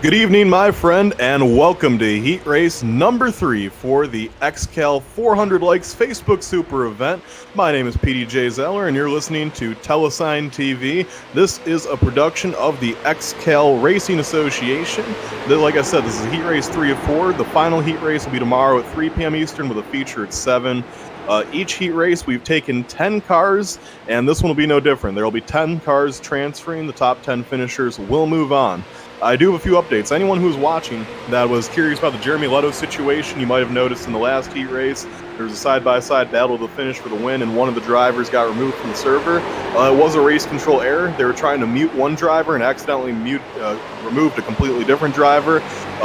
Good evening, my friend, and welcome to Heat Race number 3 for the XCAL 400 Likes Facebook Super event. My name is PDJ Zeller, and you're listening to Tella TV. This is a production of the XCAL Racing Association. Like I said, this is Heat Race 3 of 4. The final Heat Race will be tomorrow at 3 p.m. Eastern with a feature at 7. Each heat race, we've taken 10 cars, and this one will be no different. There will be 10 cars transferring. The top 10 finishers will move on. I do have a few updates. Anyone who's watching that was curious about the Jeremy Leto situation, you might have noticed in the last heat race, there was a side-by-side battle to the finish for the win, and one of the drivers got removed from the server. It was a race control error. They were trying to mute one driver and accidentally removed a completely different driver.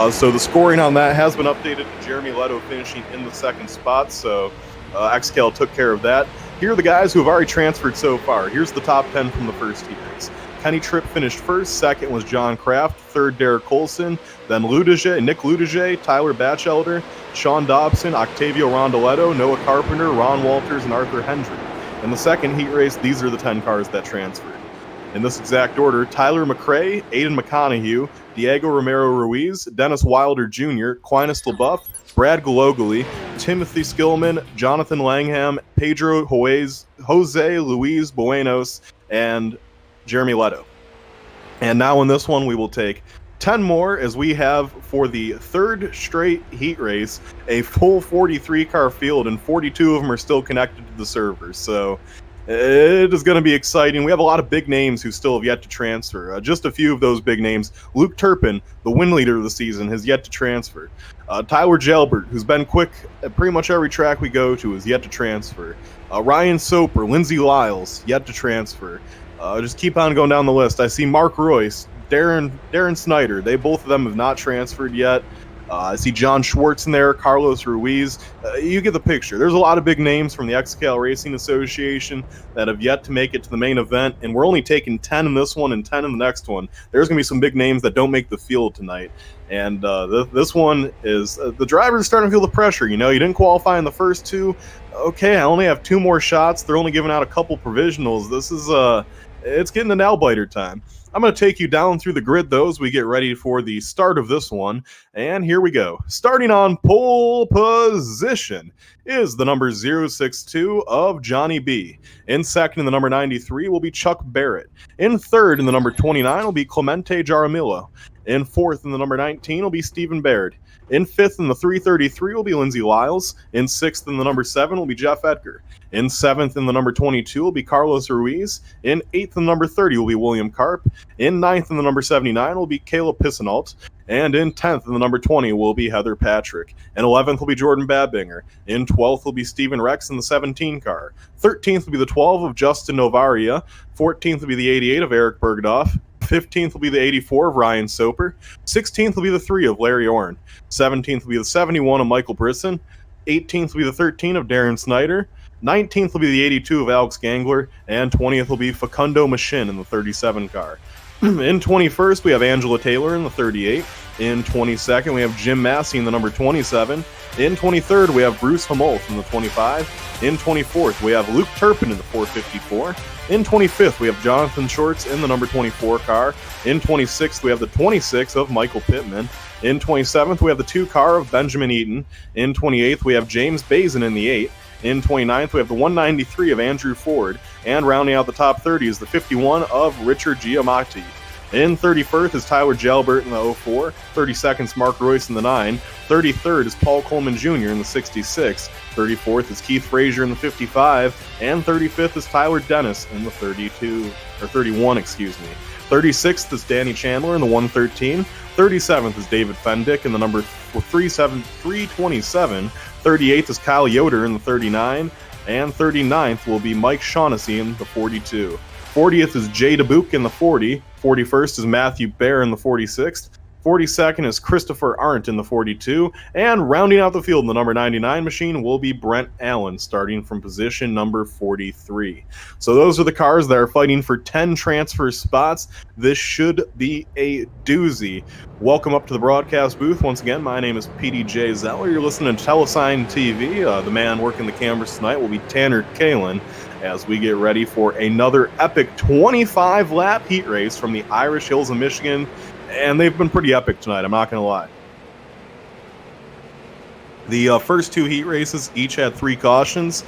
So the scoring on that has been updated to Jeremy Leto finishing in the second spot, so XCAL took care of that. Here are the guys who have already transferred so far. Here's the top 10 from the first heat race. Kenny Tripp finished first, second was John Kraft, third Derek Colson, then Nick Ludige, Tyler Batchelder, Sean Dobson, Octavio Rondoletto, Noah Carpenter, Ron Walters, and Arthur Hendry. In the second heat race, these are the 10 cars that transferred. In this exact order, Tyler McRae, Aiden McConaughey, Diego Romero Ruiz, Dennis Wilder Jr., Aquinas LaBeouf, Brad Galogoli, Timothy Skillman, Jonathan Langham, Pedro Jose Luis Buenos, and Jeremy Leto. And now in this one, we will take 10 more as we have, for the third straight heat race, a full 43-car field, and 42 of them are still connected to the servers. So it is going to be exciting. We have a lot of big names who still have yet to transfer. Just a few of those big names. Luke Turpin, the win leader of the season, has yet to transfer. Tyler Jalbert, who's been quick at pretty much every track we go to, is yet to transfer. Ryan Soper, Lindsey Lyles, yet to transfer. Just keep on going down the list. I see Mark Royce, Darren Snyder. Both of them have not transferred yet. I see John Schwartz in there, Carlos Ruiz. You get the picture. There's a lot of big names from the XCAL Racing Association that have yet to make it to the main event, and we're only taking 10 in this one and 10 in the next one. There's going to be some big names that don't make the field tonight. And this one is, the drivers are starting to feel the pressure. You didn't qualify in the first two. Okay, I only have 2 more shots. They're only giving out a couple provisionals. This is, it's getting to nail-biter time. I'm going to take you down through the grid, though, as we get ready for the start of this one. And here we go. Starting on pole position is the number 062 of Johnny B. In second, in the number 93, will be Chuck Barrett. In third, in the number 29, will be Clemente Jaramillo. In fourth, in the number 19, will be Stephen Baird. In fifth, in the 333, will be Lindsey Lyles. In sixth, in the number 7, will be Jeff Edgar. In seventh, in the number 22, will be Carlos Ruiz. In eighth, in the number 30, will be William Karp. In ninth, in the number 79, will be Caleb Pisanault. And in 10th, in the number 20, will be Heather Patrick. In 11th will be Jordan Babinger. In 12th will be Stephen Rex in the 17 car. 13th will be the 12 of Justin Novaria. 14th will be the 88 of Eric Bergdorf. 15th will be the 84 of Ryan Soper. 16th will be the 3 of Larry Orn. 17th will be the 71 of Michael Brisson. 18th will be the 13 of Darren Snyder. 19th will be the 82 of Alex Gangler. And 20th will be Facundo Machin in the 37 car. In 21st, we have Angela Taylor in the 38. In 22nd, we have Jim Massey in the number 27. In 23rd, we have Bruce Humolth in the 25. In 24th, we have Luke Turpin in the 454. In 25th, we have Jonathan Shorts in the number 24 car. In 26th, we have the 26 of Michael Pittman. In 27th, we have the 2 car of Benjamin Eaton. In 28th, we have James Bazin in the 8. In 29th, we have the 193 of Andrew Ford. And rounding out the top 30 is the 51 of Richard Giamatti. In 31st is Tyler Jalbert in the 04. 32nd is Mark Royce in the 9. 33rd is Paul Coleman Jr. in the 66. 34th is Keith Frazier in the 55. And 35th is Tyler Dennis in the 31, excuse me. 36th is Danny Chandler in the 113. 37th is David Fendick in the number 327. 38th is Kyle Yoder in the 39. And 39th will be Mike Shaughnessy in the 42. 40th is Jay DeBuke in the 40. 41st is Matthew Bear in the 46th. 42nd is Christopher Arndt in the 42. And rounding out the field in the number 99 machine will be Brent Allen, starting from position number 43. So those are the cars that are fighting for 10 transfer spots. This should be a doozy. Welcome up to the broadcast booth. Once again, my name is PDJ Zeller. You're listening to Telesign TV. The man working the cameras tonight will be Tanner Kalin, as we get ready for another epic 25-lap heat race from the Irish Hills of Michigan and they've been pretty epic tonight, I'm not going to lie. The first two heat races each had 3 cautions.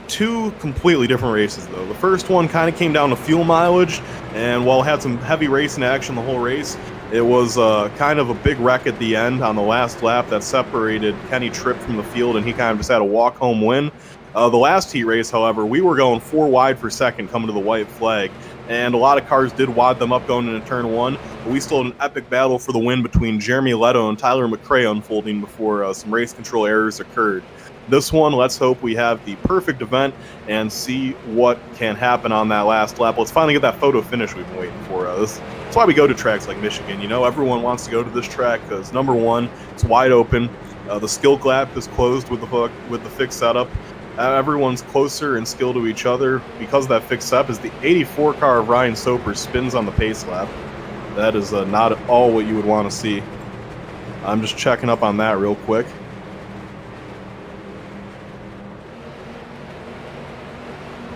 Two completely different races, though. The first one kind of came down to fuel mileage, and while it had some heavy racing action the whole race, it was kind of a big wreck at the end on the last lap that separated Kenny Tripp from the field, and he kind of just had a walk-home win. The last heat race, however, we were going 4 wide for second coming to the white flag, and a lot of cars did wad them up going into turn 1, but we still had an epic battle for the win between Jeremy Leto and Tyler McRae unfolding before some race control errors occurred. This one, let's hope we have the perfect event and see what can happen on that last lap. Let's finally get that photo finish we've been waiting for. That's why we go to tracks like Michigan. You know, everyone wants to go to this track because, number one, it's wide open. The skill gap is closed with the fixed setup. Everyone's closer in skill to each other because of that fixed setup. As the 84 car of Ryan Soper spins on the pace lap. That is not at all what you would want to see. I'm just checking up on that real quick.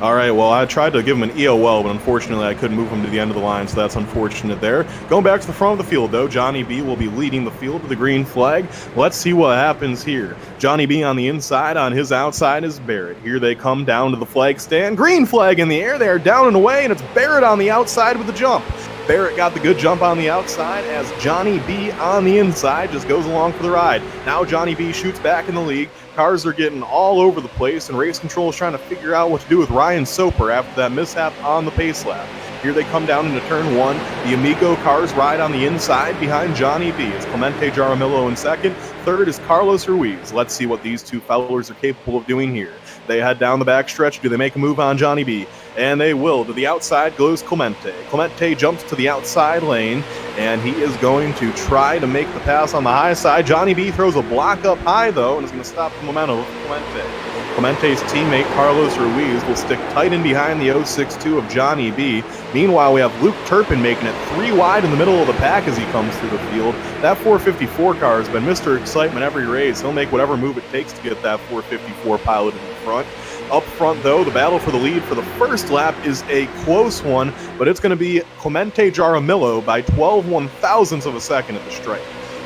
All right, well, I tried to give him an EOL, but unfortunately I couldn't move him to the end of the line, so that's unfortunate there. Going back to the front of the field, though, Johnny B will be leading the field to the green flag. Let's see what happens here. Johnny B on the inside, on his outside is Barrett. Here they come down to the flag stand. Green flag in the air, they are down and away, and it's Barrett on the outside with the jump. Barrett got the good jump on the outside as Johnny B on the inside just goes along for the ride. Now Johnny B shoots back in the league. Cars are getting all over the place, and race control is trying to figure out what to do with Ryan Soper after that mishap on the pace lap. Here they come down into turn 1. The Amigo cars ride on the inside behind Johnny B. It's Clemente Jaramillo in second. Third is Carlos Ruiz. Let's see what these two fellers are capable of doing here. They head down the backstretch. Do they make a move on Johnny B? And they will. To the outside goes Clemente. Clemente jumps to the outside lane, and he is going to try to make the pass on the high side. Johnny B throws a block up high, though, and is going to stop the momentum of Clemente. Clemente's teammate Carlos Ruiz will stick tight in behind the 062 of Johnny B. Meanwhile, we have Luke Turpin making it 3 wide in the middle of the pack as he comes through the field. That 454 car has been Mr. Excitement every race. He'll make whatever move it takes to get that 454 pilot in the front. Up front, though, the battle for the lead for the first lap is a close one, but it's going to be Clemente Jaramillo by 12 1/1000ths of a second at the stripe.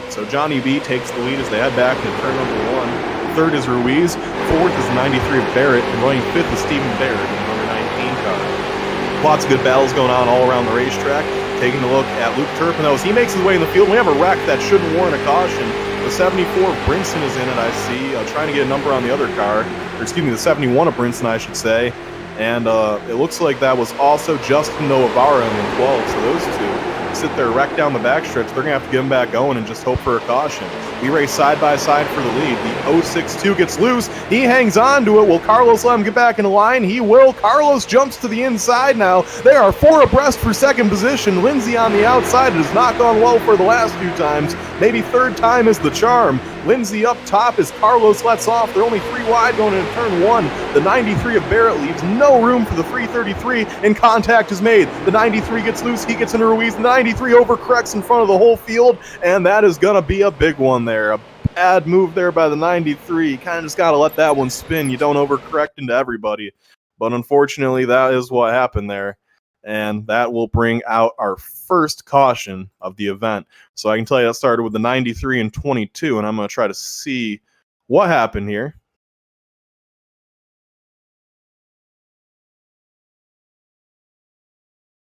So Johnny B takes the lead as they head back into turn number 1. Third is Ruiz. Fourth is 93 of Barrett. And running fifth is Stephen Barrett in the number 19 car. Lots of good battles going on all around the racetrack. Taking a look at Luke Turpin, though, as he makes his way in the field. We have a wreck that shouldn't warrant a caution. The 74 of Brinson is in it, I see. Trying to get a number on the other car. Or excuse me, the 71 of Brinson, I should say. And it looks like that was also Justin Novara in the 12. So those two sit there wrecked down the backstretch. They're going to have to get him back going and just hope for a caution. We race side by side for the lead. The 062 gets loose. He hangs on to it. Will Carlos let him get back in the line? He will. Carlos jumps to the inside now. They are 4 abreast for second position. Lindsay on the outside. It has not gone well for the last few times. Maybe third time is the charm. Lindsay up top as Carlos lets off. They're only 3 wide going into turn 1. The 93 of Barrett leaves no room for the 333, and contact is made. The 93 gets loose. He gets into Ruiz. The 93 overcorrects in front of the whole field, and that is going to be a big one there. A bad move there by the 93. You kind of just got to let that one spin. You don't overcorrect into everybody. But unfortunately, that is what happened there. And that will bring out our first caution of the event. So I can tell you that started with the 93 and 22, and I'm going to try to see what happened here.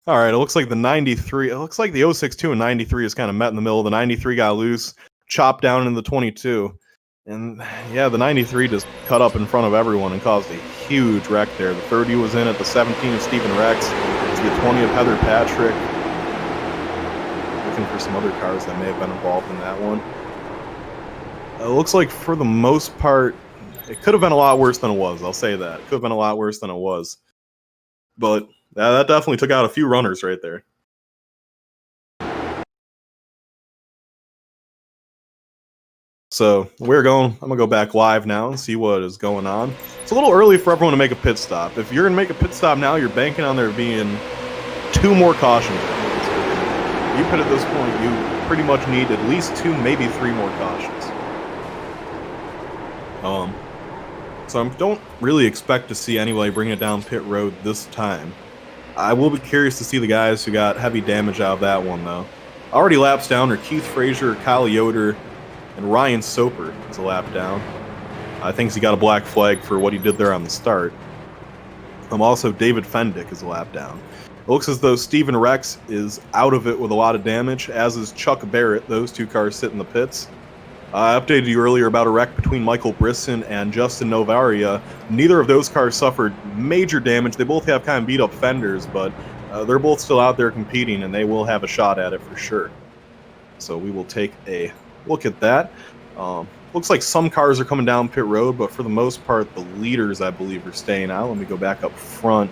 All right, it looks like the 93, it looks like the 062 and 93 is kind of met in the middle. The 93 got loose, chopped down in the 22. And yeah, the 93 just cut up in front of everyone and caused a huge wreck there. The 30 was in at the 17 of Stephen Rex. It's the 20 of Heather Patrick. Looking for some other cars that may have been involved in that one. It looks like for the most part, it could have been a lot worse than it was. I'll say that. It could have been a lot worse than it was. But that definitely took out a few runners right there. So I'm gonna go back live now and see what is going on. It's a little early for everyone to make a pit stop. If you're gonna make a pit stop now, you're banking on there being 2 more cautions. If you pit at this point, you pretty much need at least 2, maybe 3 more cautions. So I don't really expect to see anybody bring it down pit road this time. I will be curious to see the guys who got heavy damage out of that one, though. Already laps down are Keith Frazier, Kyle Yoder, and Ryan Soper is a lap down. I think he got a black flag for what he did there on the start. Also, David Fendick is a lap down. It looks as though Steven Rex is out of it with a lot of damage, as is Chuck Barrett. Those two cars sit in the pits. I updated you earlier about a wreck between Michael Brisson and Justin Novaria. Neither of those cars suffered major damage. They both have kind of beat-up fenders, but they're both still out there competing, and they will have a shot at it for sure. So we will take a look at that. Looks like some cars are coming down pit road, but for the most part, the leaders, I believe, are staying out. Let me go back up front.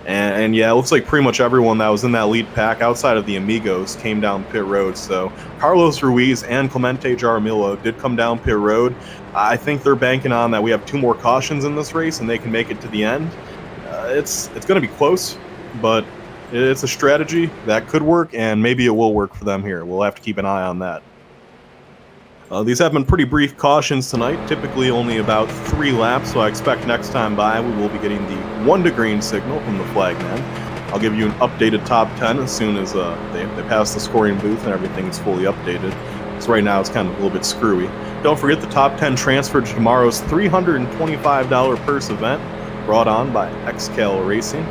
And yeah, it looks like pretty much everyone that was in that lead pack outside of the Amigos came down pit road. So Carlos Ruiz and Clemente Jaramillo did come down pit road. I think they're banking on that we have 2 more cautions in this race and they can make it to the end. It's going to be close, but it's a strategy that could work, and maybe it will work for them here. We'll have to keep an eye on that. These have been pretty brief cautions tonight, typically only about 3 laps, so I expect next time by we will be getting the 1 to green signal from the flagman. I'll give you an updated top 10 as soon as they pass the scoring booth and everything is fully updated. So right now it's kind of a little bit screwy. Don't forget the top 10 transfer to tomorrow's $325 purse event, brought on by XCAL Racing.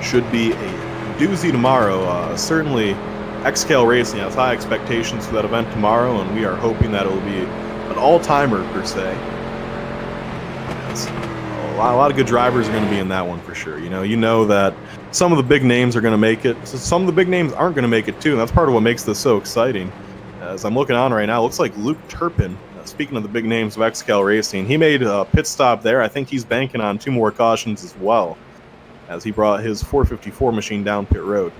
Should be a doozy tomorrow. Certainly XCAL Racing has high expectations for that event tomorrow, and we are hoping that it will be an all-timer per se. Yes. A lot of good drivers are going to be in that one for sure. You know that some of the big names are going to make it. So some of the big names aren't going to make it too, and that's part of what makes this so exciting. As I'm looking on right now, it looks like Luke Turpin, speaking of the big names of XCAL Racing, he made a pit stop there. I think he's banking on 2 more cautions as well, as he brought his 454 machine down pit road.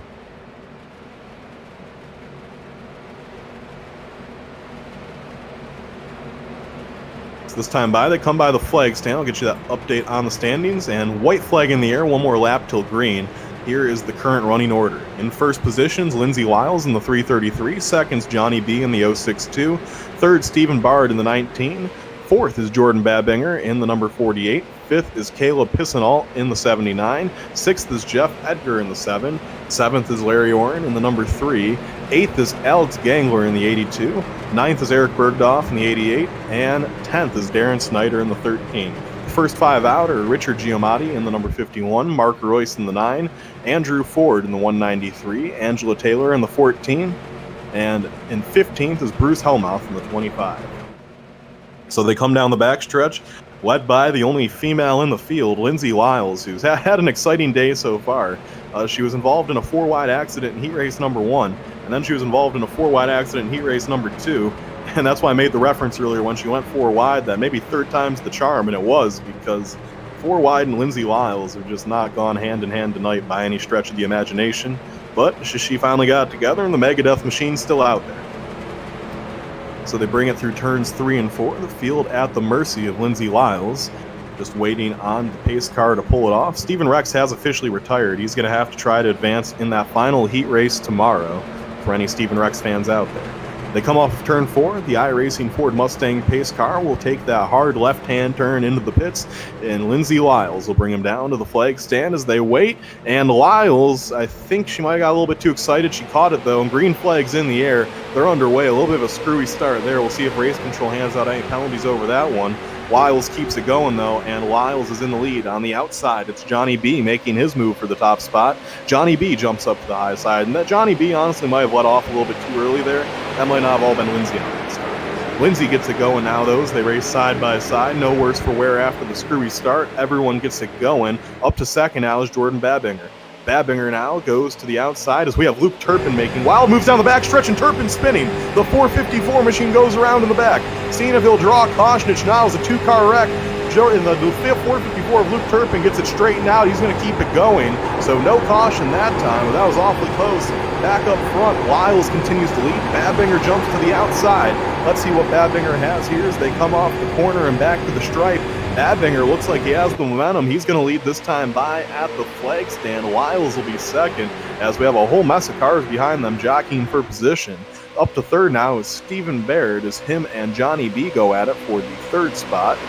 This time by, they come by the flag stand. I'll get you that update on the standings. And white flag in the air, 1 more lap till green. Here is the current running order. In first positions, Lindsey Lyles in the 333. Seconds, Johnny B in the 062. Third, Stephen Bard in the 19. Fourth is Jordan Babinger in the number 48. Fifth is Caleb Pissenalt in the 79. Sixth is Jeff Edgar in the 7. Seventh is Larry Oren in the number 3. Eighth is Alex Gangler in the 82. Ninth is Eric Bergdorf in the 88. And 10th is Darren Snyder in the 13. The first 5 out are Richard Giamatti in the number 51, Mark Royce in the 9, Andrew Ford in the 193, Angela Taylor in the 14, and in 15th is Bruce Hellmouth in the 25. So they come down the backstretch, led by the only female in the field, Lindsey Lyles, who's had an exciting day so far. She was involved in a 4-wide accident in heat race number 1, and then she was involved in a 4-wide accident in heat race number 2, and that's why I made the reference earlier when she went 4-wide that maybe third time's the charm, and it was, because 4-wide and Lindsey Lyles have just not gone hand in hand tonight by any stretch of the imagination, but she finally got it together, and the Megadeth machine's still out there. So they bring it through turns 3 and 4, the field at the mercy of Lindsey Lyles, just waiting on the pace car to pull it off. Steven Rex has officially retired. He's going to have to try to advance in that final heat race tomorrow for any Steven Rex fans out there. They come off of turn 4. The iRacing Ford Mustang pace car will take that hard left-hand turn into the pits, and Lindsey Lyles will bring him down to the flag stand as they wait. And Lyles, I think she might have got a little bit too excited. She caught it, though, and green flag's in the air. They're underway. A little bit of a screwy start there. We'll see if race control hands out any penalties over that one. Lyles keeps it going, though, and Lyles is in the lead. On the outside, it's Johnny B making his move for the top spot. Johnny B jumps up to the high side, and that Johnny B honestly might have let off a little bit too early there. That might not have all been Lindsey on that start. Lindsey gets it going now, though, as they race side by side. No worse for wear after the screwy start. Everyone gets it going. Up to second now is Jordan Babinger. Babinger now goes to the outside as we have Luke Turpin making wild moves down the backstretch, and Turpin spinning. The 454 machine goes around in the back. Seeing if he'll draw a caution, it now is a 2-car wreck. In the 454 of Luke Turpin gets it straightened out. He's going to keep it going. So no caution that time, but that was awfully close. Back up front, Lyles continues to lead. Babinger jumps to the outside. Let's see what Babinger has here as they come off the corner and back to the stripe. Babinger looks like he has the momentum. He's going to lead this time by at the flag stand. Lyles will be second as we have a whole mess of cars behind them jockeying for position. Up to third now is Stephen Baird as him and Johnny B go at it for the third spot.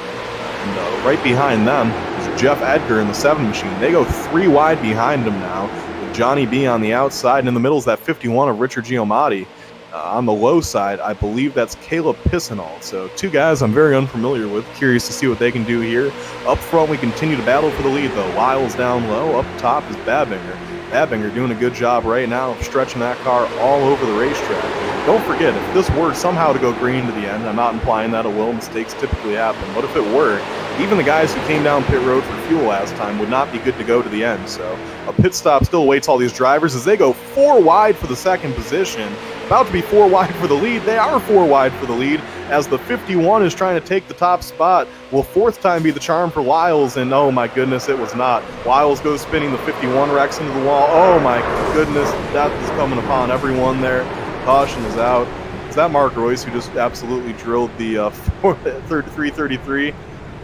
And right behind them is Jeff Edgar in the 7 machine. They go 3 wide behind him now, with Johnny B on the outside, and in the middle is that 51 of Richard Giamatti. On the low side, I believe that's Caleb Pissinall. So 2 guys I'm very unfamiliar with. Curious to see what they can do here. Up front, we continue to battle for the lead, though. Lyles down low. Up top is Babinger. Babinger doing a good job right now of stretching that car all over the racetrack. Don't forget, if this were somehow to go green to the end, I'm not implying that it will, mistakes typically happen, but if it were, even the guys who came down pit road for fuel last time would not be good to go to the end. So a pit stop still awaits all these drivers as they go 4 wide for the 2nd position. About to be 4 wide for the lead. They are 4 wide for the lead as the 51 is trying to take the top spot. Will 4th time be the charm for Lyles? And oh my goodness, it was not. Lyles goes spinning, the 51 wrecks into the wall. Oh my goodness, that is coming upon everyone there. Caution is out. Is that Mark Royce who just absolutely drilled the 333?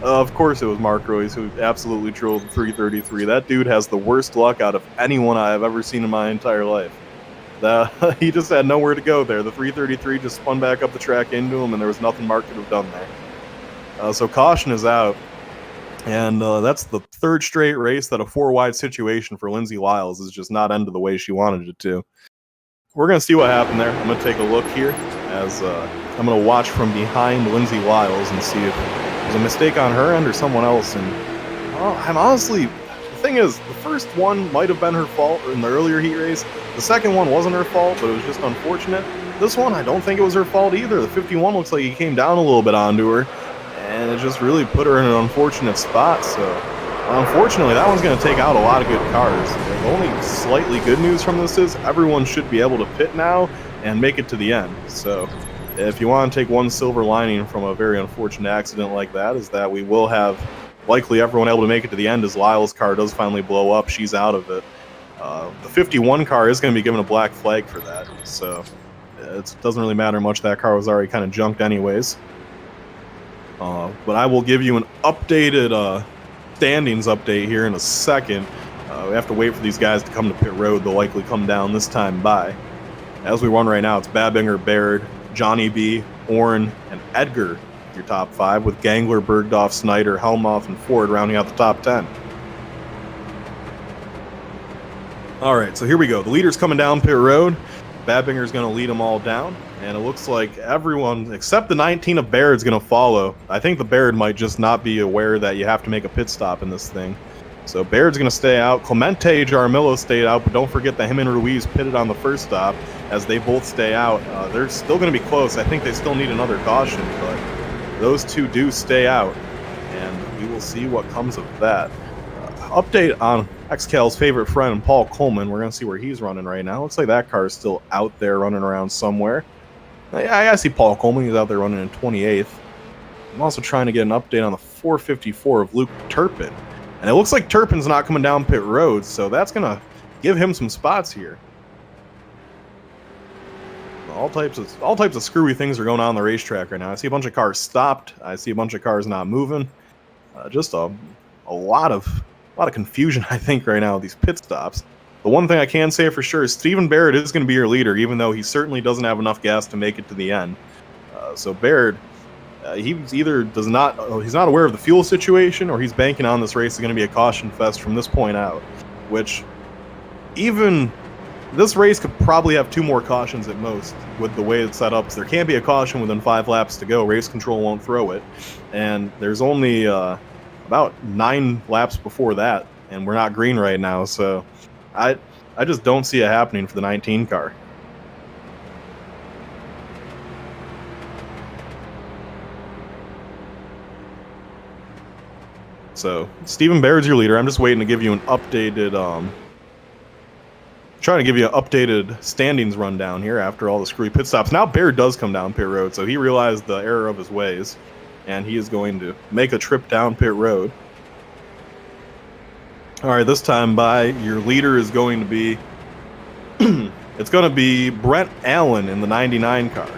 Of course it was Mark Royce who absolutely drilled the 333. That dude has the worst luck out of anyone I have ever seen in my entire life. He just had nowhere to go there. The 333 just spun back up the track into him, and there was nothing Mark could have done there. So caution is out. And that's the 3rd straight race that a 4-wide situation for Lindsay Lyles is just not ended the way she wanted it to. We're going to see what happened there. I'm going to take a look here as I'm going to watch from behind Lindsay Lyles and see if there's a mistake on her end or someone else. And I'm honestly, the thing is, the first one might have been her fault in the earlier heat race. The second one wasn't her fault, but it was just unfortunate. This one, I don't think it was her fault either. The 51 looks like he came down a little bit onto her, and it just really put her in an unfortunate spot. So unfortunately, that one's going to take out a lot of good cars. The only slightly good news from this is everyone should be able to pit now and make it to the end. So if you want to take one silver lining from a very unfortunate accident like that, is that we will have likely everyone able to make it to the end as Lyle's car does finally blow up. She's out of it. The 51 car is going to be given a black flag for that. So it doesn't really matter much. That car was already kind of junked anyways. But I will give you an updated standings update here in a second. We have to wait for these guys to come to pit road. They'll likely come down this time by. As we run right now, it's Babinger, Baird, Johnny B, Orrin, and Edgar, your top 5, with Gangler, Bergdorf, Snyder, Helmuth, and Ford rounding out the top 10. All right, so here we go. The leader's coming down pit road. Babinger's going to lead them all down, and it looks like everyone except the 19 of Baird's going to follow. I think the Baird might just not be aware that you have to make a pit stop in this thing. So Baird's going to stay out. Clemente Jaramillo stayed out, but don't forget that him and Ruiz pitted on the first stop as they both stay out. They're still going to be close. I think they still need another caution, but those 2 do stay out, and we will see what comes of that. Update on XCAL's favorite friend, Paul Coleman. We're going to see where he's running right now. Looks like that car is still out there running around somewhere. I see Paul Coleman. He's out there running in 28th. I'm also trying to get an update on the 454 of Luke Turpin. And it looks like Turpin's not coming down pit road, so that's going to give him some spots here. All types of screwy things are going on the racetrack right now. I see a bunch of cars stopped. I see a bunch of cars not moving. Just a lot of confusion, I think, right now with these pit stops. The one thing I can say for sure is Stephen Baird is going to be your leader, even though he certainly doesn't have enough gas to make it to the end. So Baird, he's not aware of the fuel situation, or he's banking on this race is going to be a caution fest from this point out, which even this race could probably have 2 more cautions at most with the way it's set up. So there can't be a caution within 5 laps to go. Race control won't throw it, and there's only about 9 laps before that, and we're not green right now. So I just don't see it happening for the 19 car. So Stephen Baird's your leader. I'm just waiting to give you an updated trying to give you an updated standings rundown here after all the screwy pit stops. Now Baird does come down pit road, so he realized the error of his ways, and he is going to make a trip down pit road. All right, this time by, your leader is going to be it's going to be Brent Allen in the 99 car.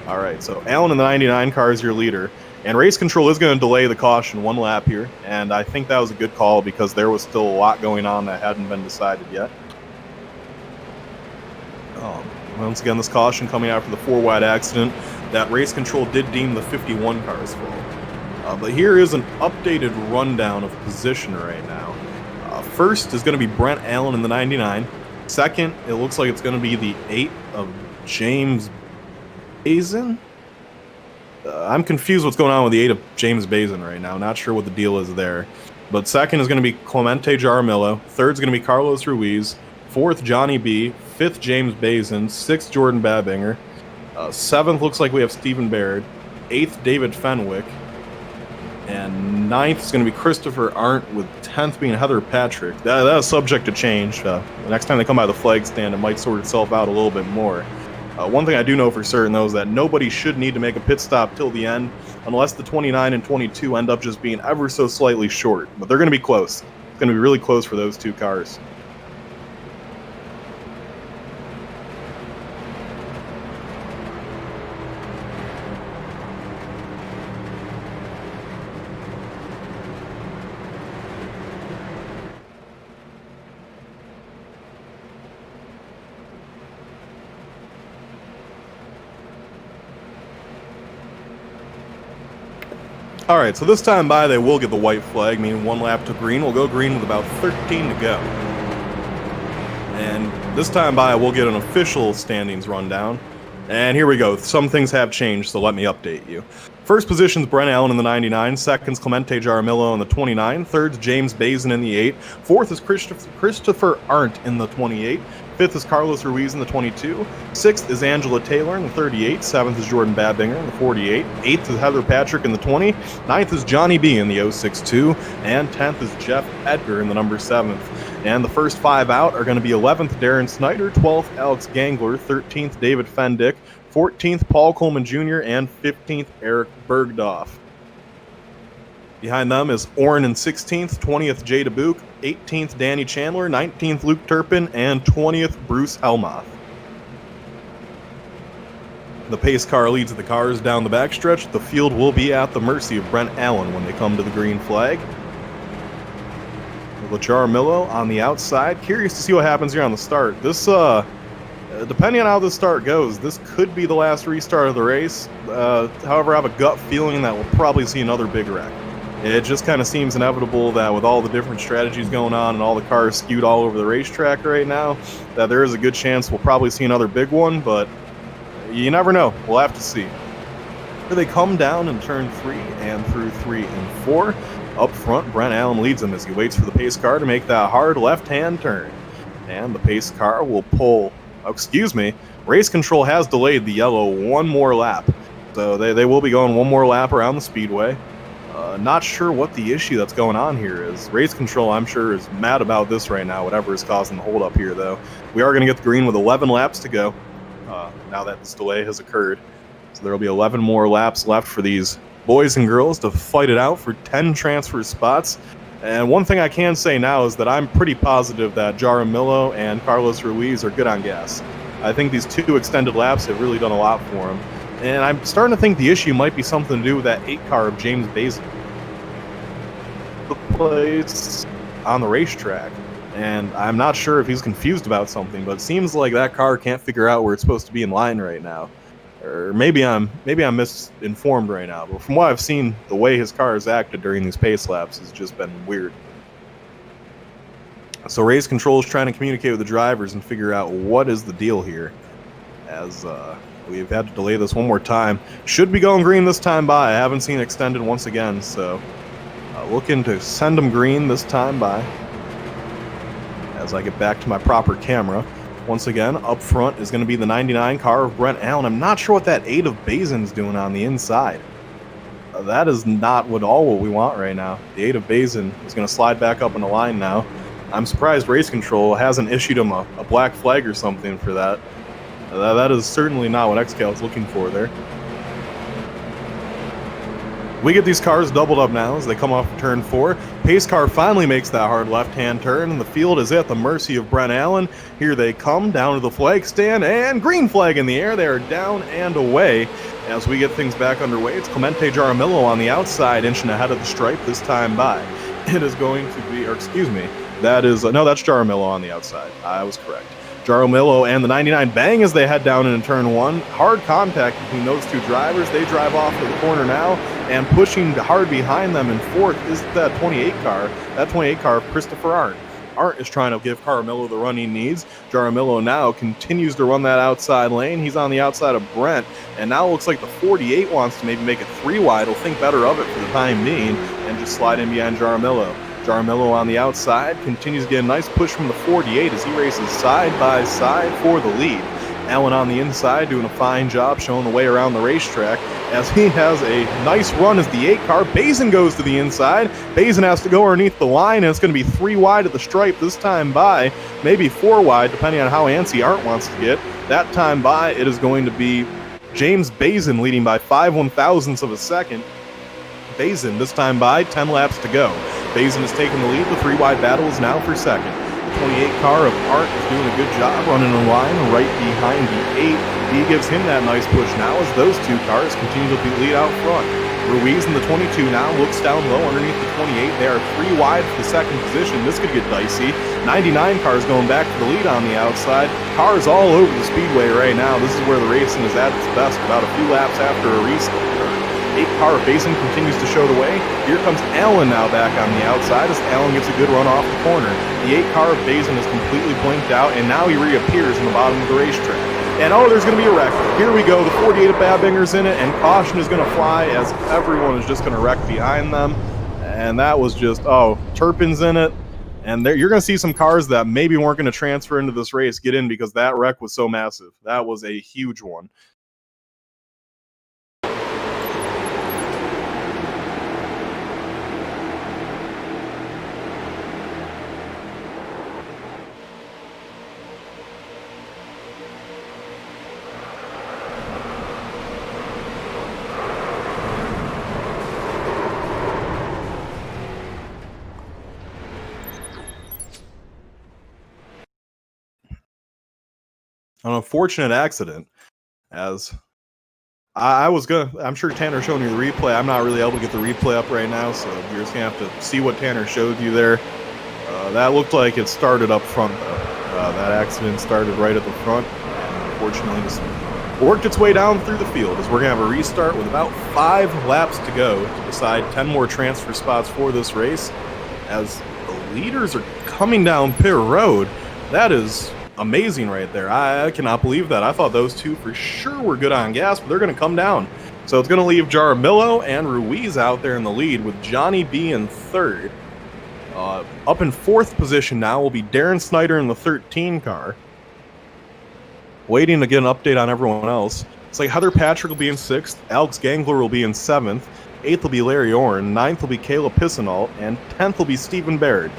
All right, so Allen in the 99 car is your leader, and race control is going to delay the caution 1 lap here, and I think that was a good call because there was still a lot going on that hadn't been decided yet. Once again, this caution coming after the 4-wide accident that race control did deem the 51 car's fault. But here is an updated rundown of position right now. First is going to be Brent Allen in the 99. Second, it looks like it's going to be the 8 of James Bazin. I'm confused what's going on with the 8 of James Bazin right now. Not sure what the deal is there. But second is going to be Clemente Jaramillo. Third is going to be Carlos Ruiz. Fourth, Johnny B. Fifth, James Bazin. Sixth, Jordan Babinger. Seventh looks like we have Stephen Baird. Eighth, David Fenwick. And ninth is going to be Christopher Arndt, with 10th being Heather Patrick. That is subject to change. The next time they come by the flag stand, it might sort itself out a little bit more. One thing I do know for certain, though, is that nobody should need to make a pit stop till the end, unless the 29 and 22 end up just being ever so slightly short. But they're going to be close. It's going to be really close for those two cars. All right, so this time by, they will get the white flag, meaning 1 lap to green. We'll go green with about 13 to go. And this time by, we'll get an official standings rundown. And here we go. Some things have changed, so let me update you. First position's Brent Allen in the 99. Second's Clemente Jaramillo in the 29. Third's James Bazin in the 8. Fourth is Christopher Arndt in the 28. Fifth is Carlos Ruiz in the 22. Sixth is Angela Taylor in the 38. Seventh is Jordan Babinger in the 48. Eighth is Heather Patrick in the 20. Ninth is Johnny B in the 062. And 10th is Jeff Edgar in the number 7th. And the first 5 out are going to be 11th Darren Snyder, 12th Alex Gangler, 13th David Fendick, 14th Paul Coleman Jr., and 15th Eric Bergdorf. Behind them is Orrin in 16th, 20th Jay DeBuke, 18th Danny Chandler, 19th Luke Turpin, and 20th Bruce Helmoth. The pace car leads the cars down the backstretch. The field will be at the mercy of Brent Allen when they come to the green flag. Jaramillo on the outside. Curious to see what happens here on the start. This, depending on how this start goes, this could be the last restart of the race. However, I have a gut feeling that we'll probably see another big wreck. It just kind of seems inevitable that with all the different strategies going on and all the cars skewed all over the racetrack right now, that there is a good chance we'll probably see another big one, but you never know. We'll have to see. Here they come down in turn 3 and through 3 and 4. Up front, Brent Allen leads him as he waits for the pace car to make that hard left-hand turn. And the pace car will pull, race control has delayed the yellow 1 more lap. So they will be going 1 more lap around the speedway. Not sure what the issue that's going on here is. Race control, I'm sure, is mad about this right now, whatever is causing the holdup here, though. We are going to get the green with 11 laps to go, now that this delay has occurred. So there will be 11 more laps left for these boys and girls to fight it out for 10 transfer spots. And one thing I can say now is that I'm pretty positive that Jaramillo and Carlos Ruiz are good on gas. I think these 2 extended laps have really done a lot for them. And I'm starting to think the issue might be something to do with that 8 car of James Bazin. The place on the racetrack. And I'm not sure if he's confused about something, but it seems like that car can't figure out where it's supposed to be in line right now. Or maybe I'm misinformed right now, but from what I've seen, the way his car has acted during these pace laps has just been weird. So race control is trying to communicate with the drivers and figure out what is the deal here, as we've had to delay this 1 more time. Should be going green this time by. I haven't seen extended once again, so looking to send them green this time by as I get back to my proper camera. Once again, up front is going to be the 99 car of Brent Allen. I'm not sure what that 8 of Bazin's doing on the inside. That is not what we want right now. The 8 of Bazin is going to slide back up in the line now. I'm surprised race control hasn't issued him a black flag or something for that. That is certainly not what XCAL is looking for there. We get these cars doubled up now as they come off of turn 4. Pace car finally makes that hard left-hand turn, and the field is at the mercy of Brent Allen. Here they come down to the flag stand, and green flag in the air. They are down and away. As we get things back underway, it's Clemente Jaramillo on the outside, inching ahead of the stripe this time by. It is going to be, no, that's Jaramillo on the outside. I was correct. Jaramillo and the 99 bang as they head down into turn one. Hard contact between those two drivers. They drive off to the corner now, and pushing hard behind them in fourth is that 28 car. That 28 car of Christopher Arndt. Arndt is trying to give Jaramillo the run he needs. Jaramillo now continues to run that outside lane. He's on the outside of Brent, and now it looks like the 48 wants to maybe make it 3 wide. He'll think better of it for the time being and just slide in behind Jaramillo. Jaramillo on the outside continues to get a nice push from the 48 as he races side by side for the lead. Allen on the inside doing a fine job showing the way around the racetrack as he has a nice run as the 8 car. Bazin goes to the inside. Bazin has to go underneath the line, and it's going to be 3 wide at the stripe this time by, maybe 4 wide depending on how antsy Arndt wants to get. That time by, it is going to be James Bazin leading by 5/1000ths of a second. Bazin this time by, 10 laps to go. Bazin is taking the lead. The 3 wide battle is now for second. The 28 car of Arndt is doing a good job running in line right behind the 8. He gives him that nice push now as those 2 cars continue to lead out front. Ruiz in the 22 now looks down low underneath the 28. They are 3 wide for the second position. This could get dicey. 99 cars going back to the lead on the outside. Cars all over the speedway right now. This is where the racing is at its best, about a few laps after a restart. 8 car of Bazin continues to show the way. Here comes Allen now back on the outside as Allen gets a good run off the corner. The 8 car of Bazin is completely blinked out, and now he reappears in the bottom of the racetrack. And oh, there's going to be a wreck. Here we go. The 48 of Babinger's in it, and caution is going to fly as everyone is just going to wreck behind them. And that was just, Turpin's in it. And you're going to see some cars that maybe weren't going to transfer into this race get in because that wreck was so massive. That was a huge one. An unfortunate accident, as I'm sure Tanner's showing you the replay. I'm not really able to get the replay up right now, so you're just going to have to see what Tanner showed you there. That looked like it started up front, though. That accident started right at the front, and unfortunately just worked its way down through the field, as we're going to have a restart with about 5 laps to go to decide 10 more transfer spots for this race, as the leaders are coming down pit road. That is amazing right there. I cannot believe that. I thought those 2 for sure were good on gas, but they're going to come down. So it's going to leave Jaramillo and Ruiz out there in the lead with Johnny B in 3rd. Up in 4th position now will be Darren Snyder in the 13 car. Waiting to get an update on everyone else. It's like Heather Patrick will be in 6th, Alex Gangler will be in 7th, 8th will be Larry Orrin, 9th will be Caleb Pissinall, and 10th will be Stephen Baird.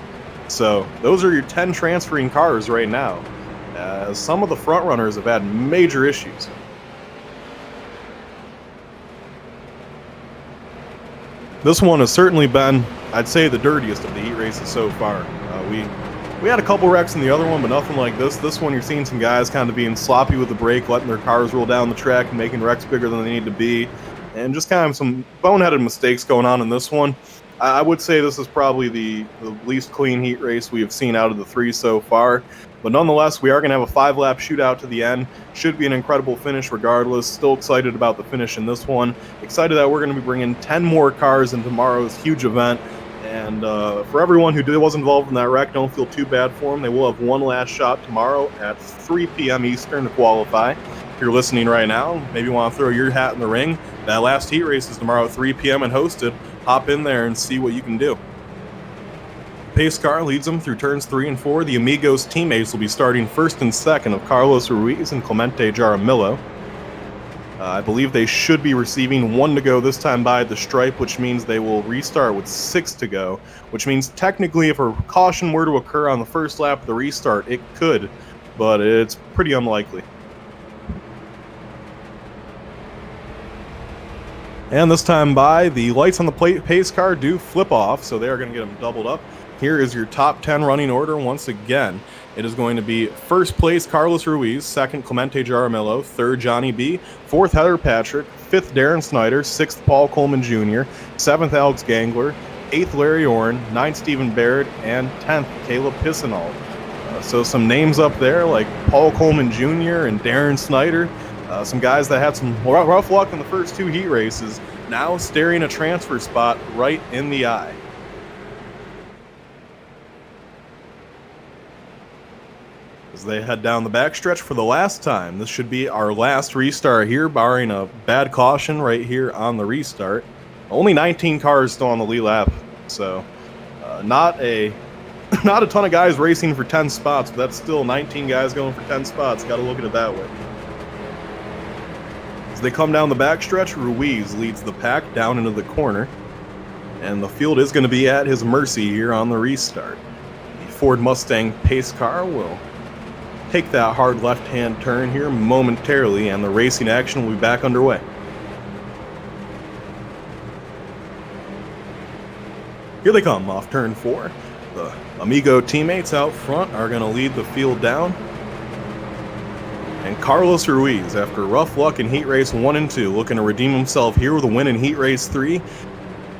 So those are your 10 transferring cars right now. Some of the front runners have had major issues. This one has certainly been, I'd say, the dirtiest of the heat races so far. We had a couple wrecks in the other one, but nothing like this. This one, you're seeing some guys kind of being sloppy with the brake, letting their cars roll down the track and making wrecks bigger than they need to be, and just kind of some boneheaded mistakes going on in this one. I would say this is probably the least clean heat race we have seen out of the 3 so far. But nonetheless, we are going to have a 5-lap shootout to the end. Should be an incredible finish regardless. Still excited about the finish in this one. Excited that we're going to be bringing 10 more cars in tomorrow's huge event. And for everyone who was involved in that wreck, don't feel too bad for them. They will have one last shot tomorrow at 3 p.m. Eastern to qualify. If you're listening right now, maybe you want to throw your hat in the ring. That last heat race is tomorrow at 3 p.m. and hosted. Hop in there and see what you can do. Pace car leads them through turns 3 and 4. The Amigos teammates will be starting 1st and 2nd of Carlos Ruiz and Clemente Jaramillo. I believe they should be receiving 1 to go this time by the stripe, which means they will restart with 6 to go, which means technically if a caution were to occur on the first lap of the restart, it could, but it's pretty unlikely. And this time by, the lights on the pace car do flip off, so they are going to get them doubled up. Here is your top 10 running order once again. It is going to be 1st place Carlos Ruiz, 2nd Clemente Jaramillo, 3rd Johnny B, 4th Heather Patrick, 5th Darren Snyder, 6th Paul Coleman Jr., 7th Alex Gangler, 8th Larry Orrin, 9th Stephen Baird, and 10th Caleb Pissinall. So some names up there like Paul Coleman Jr. and Darren Snyder, some guys that had some rough luck in the first 2 heat races, now staring a transfer spot right in the eye. As they head down the backstretch for the last time. This should be our last restart here, barring a bad caution right here on the restart. Only 19 cars still on the lead lap, so not a ton of guys racing for 10 spots, but that's still 19 guys going for 10 spots. Got to look at it that way. As they come down the backstretch, Ruiz leads the pack down into the corner, and the field is going to be at his mercy here on the restart. The Ford Mustang pace car will take that hard left-hand turn here momentarily, and the racing action will be back underway. Here they come off turn 4. The Amigo teammates out front are going to lead the field down. And Carlos Ruiz, after rough luck in heat race 1 and 2, looking to redeem himself here with a win in heat race 3.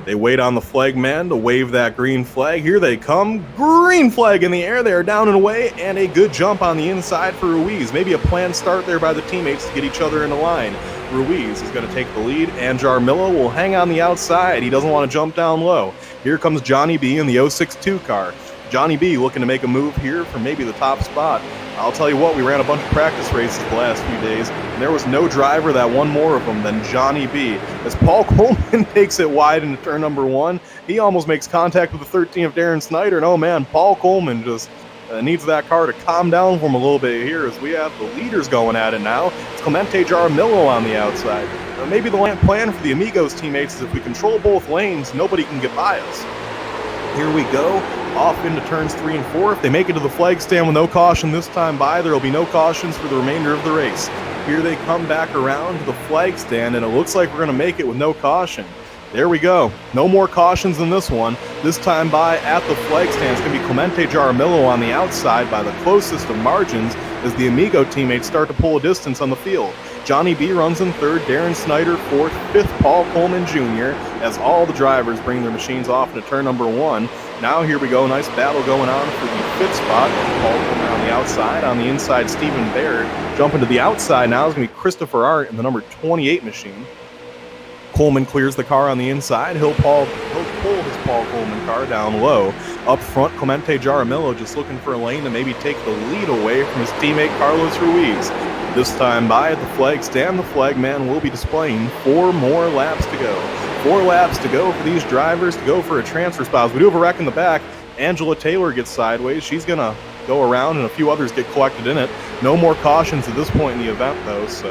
They wait on the flag man to wave that green flag. Here they come. Green flag in the air. They are down and away, and a good jump on the inside for Ruiz. Maybe a planned start there by the teammates to get each other in the line. Ruiz is going to take the lead, and Jarmillo will hang on the outside. He doesn't want to jump down low. Here comes Johnny B in the 062 car. Johnny B looking to make a move here for maybe the top spot. I'll tell you what, we ran a bunch of practice races the last few days, and there was no driver that won more of them than Johnny B. As Paul Coleman takes it wide into turn number 1, he almost makes contact with the 13 of Darren Snyder, and oh man, Paul Coleman just needs that car to calm down for him a little bit here as we have the leaders going at it now. It's Clemente Jaramillo on the outside. Maybe the plan for the Amigos teammates is if we control both lanes, nobody can get by us. Here we go, off into turns 3 and 4. If they make it to the flag stand with no caution this time by, there will be no cautions for the remainder of the race. Here they come back around to the flag stand, and it looks like we're going to make it with no caution. There we go. No more cautions than this one. This time by at the flag stand, it's going to be Clemente Jaramillo on the outside by the closest of margins as the Amigo teammates start to pull a distance on the field. Johnny B runs in 3rd, Darren Snyder 4th, 5th Paul Coleman Jr. as all the drivers bring their machines off into turn number 1. Now here we go, nice battle going on for the 5th spot. Paul Coleman on the outside, on the inside Stephen Baird. Jumping to the outside now is going to be Christopher Art in the number 28 machine. Coleman clears the car on the inside. He'll pull his Paul Coleman car down low. Up front, Clemente Jaramillo just looking for a lane to maybe take the lead away from his teammate Carlos Ruiz. This time by at the flag stand, the flag man will be displaying 4 more laps to go. 4 laps to go for these drivers to go for a transfer spot. We do have a wreck in the back. Angela Taylor gets sideways. She's going to go around, and a few others get collected in it. No more cautions at this point in the event, though, so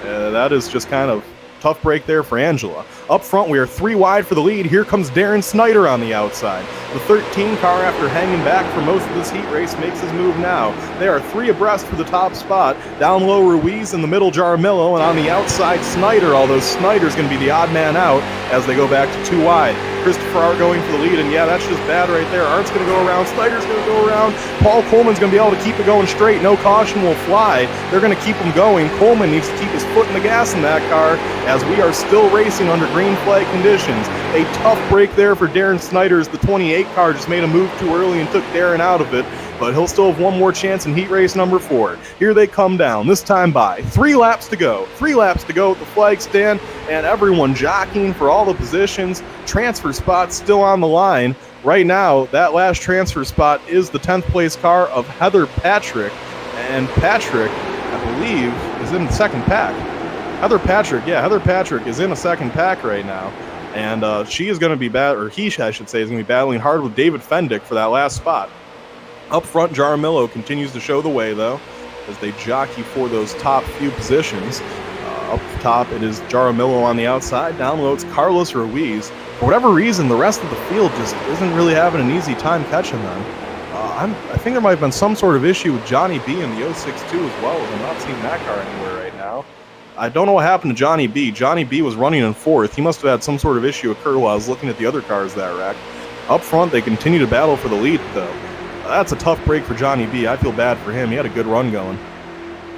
that is just kind of tough break there for Angela. Up front, we are 3 wide for the lead. Here comes Darren Snyder on the outside. The 13 car, after hanging back for most of this heat race, makes his move now. They are 3 abreast for the top spot. Down low, Ruiz, in the middle, Jaramillo, and on the outside, Snyder, although Snyder's going to be the odd man out as they go back to 2 wide. Christopher Art going for the lead, and yeah, that's just bad right there. Art's going to go around, Snyder's going to go around. Paul Coleman's going to be able to keep it going straight. No caution will fly. They're going to keep him going. Coleman needs to keep his foot in the gas in that car as we are still racing under green flag conditions. A tough break there for Darren Snyder's. The 28 car just made a move too early and took Darren out of it, but he'll still have one more chance in heat race number 4. Here they come down, this time by 3 laps to go. 3 laps to go at the flag stand, and everyone jockeying for all the positions. Transfer spots still on the line. Right now, that last transfer spot is the 10th place car of Heather Patrick, and Patrick, I believe, is in the second pack. Heather Patrick is in a second pack right now, and she is going to be I should say, is going to be battling hard with David Fendick for that last spot. Up front, Jaramillo continues to show the way, though, as they jockey for those top few positions. Up top, it is Jaramillo on the outside. Down low, it's Carlos Ruiz. For whatever reason, the rest of the field just isn't really having an easy time catching them. I think there might have been some sort of issue with Johnny B in the 062 as well, as I'm not seeing that car anywhere right now. I don't know what happened to Johnny B. Johnny B was running in 4th. He must have had some sort of issue occur while I was looking at the other cars that wrecked. Up front, they continue to battle for the lead, though. That's a tough break for Johnny B. I feel bad for him. He had a good run going.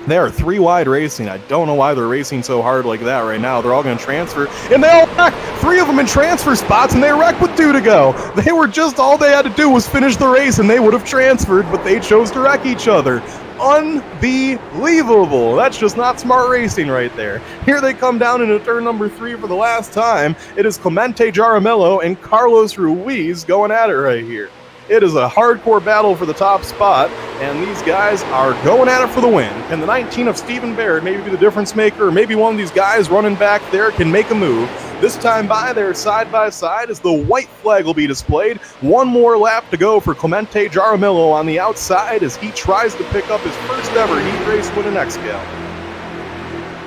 They are three wide racing. I don't know why they're racing so hard like that right now. They're all going to transfer, and they all wreck. Three of them in transfer spots, and they wreck with two to go. They were just, all they had to do was finish the race, and they would have transferred, but they chose to wreck each other. Unbelievable. That's just not smart racing right there. Here they come down into turn number 3 for the last time. It is Clemente Jaramillo and Carlos Ruiz going at it right here. It is a hardcore battle for the top spot, and these guys are going at it for the win. And the 19 of Stephen Baird maybe be the difference maker, or maybe one of these guys running back there can make a move. This time they're side by side as the white flag will be displayed. One more lap to go for Clemente Jaramillo on the outside as he tries to pick up his first ever heat race win in XCAL.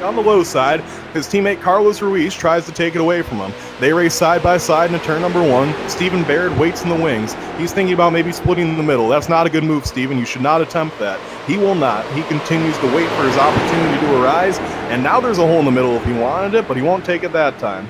On the low side, his teammate Carlos Ruiz tries to take it away from him. They race side by side into turn number 1. Stephen Baird waits in the wings. He's thinking about maybe splitting in the middle. That's not a good move, Stephen. You should not attempt that. He will not. He continues to wait for his opportunity to arise, and now there's a hole in the middle if he wanted it, but he won't take it that time.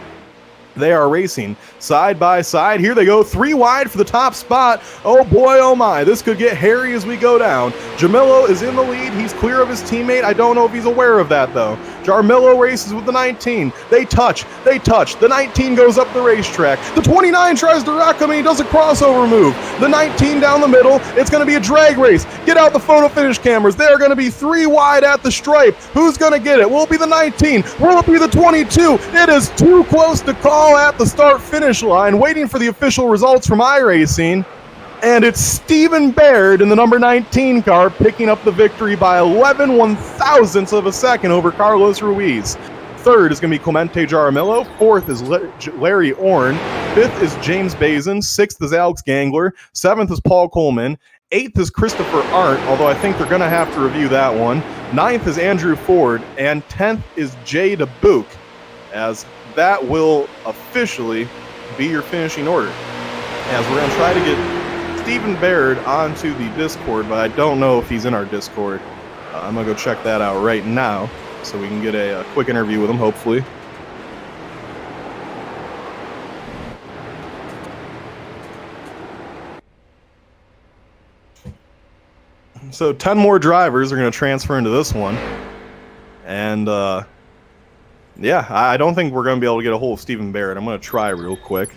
They are racing side by side. Here they go, 3 wide for the top spot. Oh boy, oh my, this could get hairy as we go down. Jamillo is in the lead. He's clear of his teammate. I don't know if he's aware of that though. Jaramillo races with the 19. They touch. The 19 goes up the racetrack. The 29 tries to rock him and he does a crossover move. The 19 down the middle. It's going to be a drag race. Get out the photo finish cameras. They are going to be 3 wide at the stripe. Who's going to get it? Will it be the 19? Will it be the 22? It is too close to call at the start-finish line, waiting for the official results from iRacing, and it's Stephen Baird in the number 19 car picking up the victory by 11 one-thousandths of a second over Carlos Ruiz. Third is going to be Clemente Jaramillo. Fourth is Larry Orn. Fifth is James Bazin. Sixth is Alex Gangler. Seventh is Paul Coleman. Eighth is Christopher Arndt, although I think they're going to have to review that one. Ninth is Andrew Ford. And 10th is Jay DeBook, as that will officially be your finishing order. As we're going to try to get Stephen Baird onto the Discord, but I don't know if he's in our Discord. I'm going to go check that out right now so we can get a quick interview with him, hopefully. So 10 more drivers are going to transfer into this one. And yeah, I don't think we're going to be able to get a hold of Stephen Baird. I'm going to try real quick.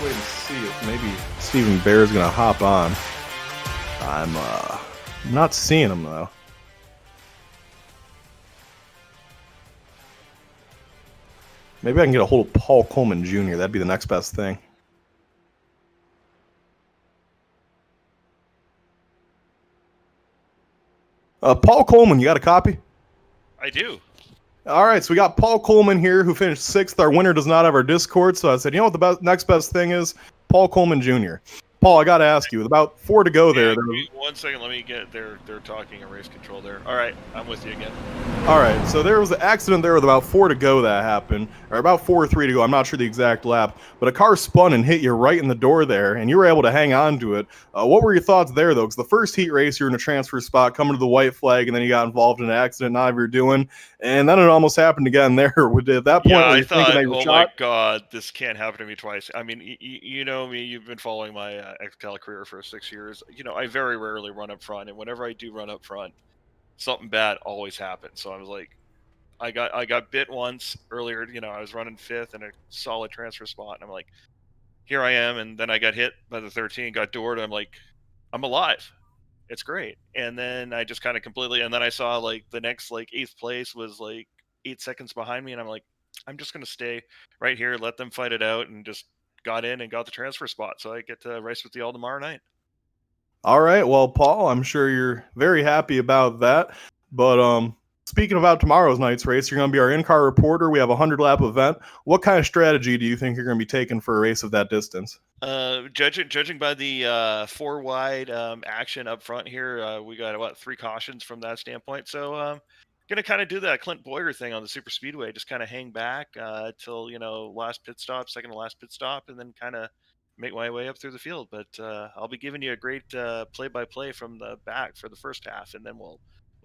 Wait and see if maybe Stephen Baird's gonna hop on. I'm not seeing him though. Maybe I can get a hold of Paul Coleman Jr. That'd be the next best thing. Paul Coleman, you got a copy? I do. All right, so we got Paul Coleman here, who finished 6th. Our winner does not have our Discord, so I said, you know what the next best thing is? Paul Coleman Jr. Paul, I got to ask you, with about 4 to go there. 1 second, let me get they're talking a race control there. All right, I'm with you again. All right, so there was an accident there with about 4 to go that happened, or about 4 or 3 to go. I'm not sure the exact lap, but a car spun and hit you right in the door there, and you were able to hang on to it. What were your thoughts there, though? Because the first heat race, you were in a transfer spot, coming to the white flag, and then you got involved in an accident, not you're doing, and then it almost happened again there. At that point, yeah, I thought, oh my God, this can't happen to me twice. I mean, you know me, you've been following my XCAL career for 6 years. You know, I very rarely run up front, and whenever I do run up front, something bad always happens. So I was like, I got bit once earlier. You know, I was running 5th in a solid transfer spot, and I'm like, here I am, and then I got hit by the 13, got doored. I'm like, I'm alive. It's great. And then I just kind of completely, and then I saw like the next like 8th place was like 8 seconds behind me, and I'm like, I'm just going to stay right here, let them fight it out, and just got in and got the transfer spot. So I get to race with y'all tomorrow night. All right. Well, Paul, I'm sure you're very happy about that. But speaking about tomorrow's night's race, you're going to be our in-car reporter. We have a 100-lap event. What kind of strategy do you think you're going to be taking for a race of that distance? Judging by the four wide action up front here, we got what, 3 cautions from that standpoint. So gonna kind of do that Clint Boyer thing on the super speedway, just kind of hang back till last pit stop, second to last pit stop, and then kind of make my way up through the field. But I'll be giving you a great play-by-play from the back for the first half, and then we'll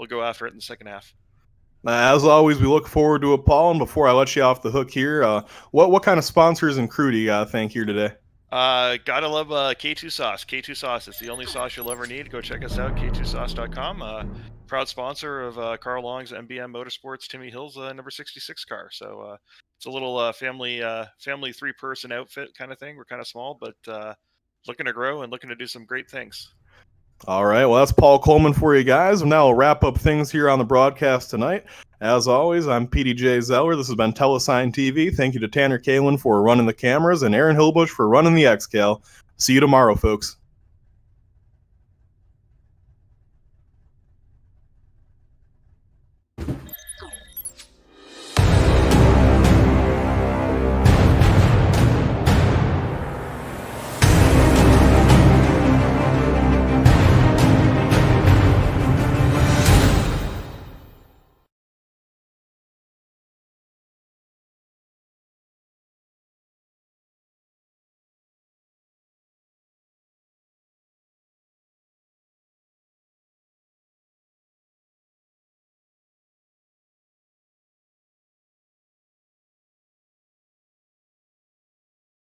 go after it in the second half. As always, we look forward to it, Paul. And before I let you off the hook here, what kind of sponsors and crew do you got to thank here today? Gotta love K2 sauce. K2 sauce. It's the only sauce you'll ever need. Go check us out, k2sauce.com. Proud sponsor of Carl Long's MBM Motorsports Timmy Hill's number 66 car. So it's a little family 3-person outfit kind of thing. We're kind of small, but looking to grow and looking to do some great things. All right. Well, that's Paul Coleman for you guys. And now we'll wrap up things here on the broadcast tonight. As always, I'm PDJ Zeller. This has been Telesign TV. Thank you to Tanner Kalin for running the cameras and Aaron Hillbush for running the XCAL. See you tomorrow, folks.